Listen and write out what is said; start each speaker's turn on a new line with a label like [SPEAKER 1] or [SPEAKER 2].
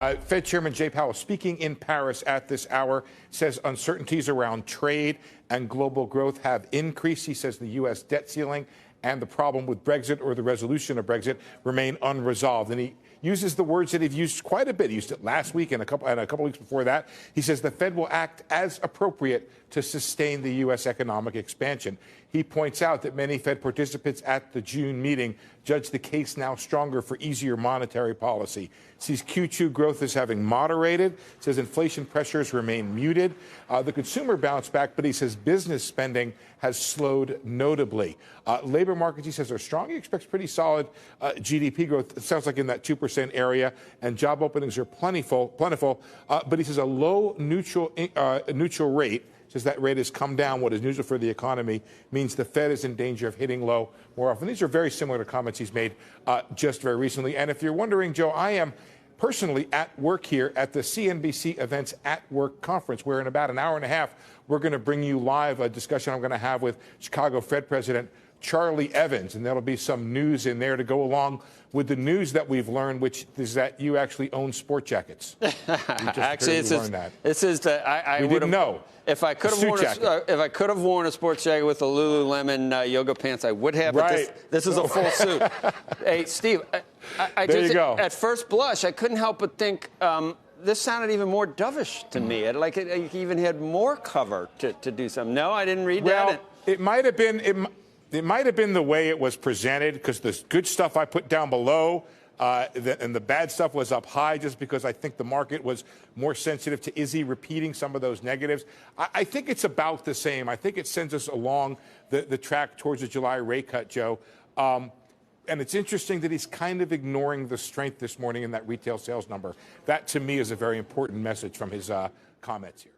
[SPEAKER 1] Fed Chairman Jay Powell, speaking in Paris at this hour, says uncertainties around trade and global growth have increased. He says the U.S. debt ceiling and the problem with Brexit, or the resolution of Brexit, remain unresolved. And he uses the words that he's used quite a bit. He used it last week and a couple weeks before that. He says the Fed will act as appropriate to sustain the U.S. economic expansion. He points out that many Fed participants at the June meeting judge the case now stronger for easier monetary policy. Sees Q2 growth as having moderated, says inflation pressures remain muted. The consumer bounced back, but he says business spending has slowed notably. Labor markets, he says, are strong. He expects pretty solid GDP growth. It sounds like in that 2% area, and job openings are plentiful. But he says a low neutral rate, says that rate has come down. What is neutral for the economy means the Fed is in danger of hitting low more often. These are very similar to comments he's made just very recently. And if you're wondering, Joe, I am personally at work here at the CNBC Events at Work conference, where in about an hour and a half, we're going to bring you live a discussion I'm going to have with Chicago Fed President Charlie Evans, and there'll be some news in there to go along with the news that we've learned, which is that you actually own sport jackets.
[SPEAKER 2] Actually, it's that I
[SPEAKER 1] didn't know.
[SPEAKER 2] If I could have worn a sports jacket with the Lululemon yoga pants, I would have.
[SPEAKER 1] Right.
[SPEAKER 2] But this is a full suit. Hey, Steve,
[SPEAKER 1] there you go.
[SPEAKER 2] At first blush, I couldn't help but think this sounded even more dovish to me. It even had more cover to do something. No, I didn't read that.
[SPEAKER 1] Well, it might have been. It might have been the way it was presented, because the good stuff I put down below and the bad stuff was up high, just because I think the market was more sensitive to Izzy repeating some of those negatives. I think it's about the same. I think it sends us along the track towards the July rate cut, Joe. And it's interesting that he's kind of ignoring the strength this morning in that retail sales number. That, to me, is a very important message from his comments here.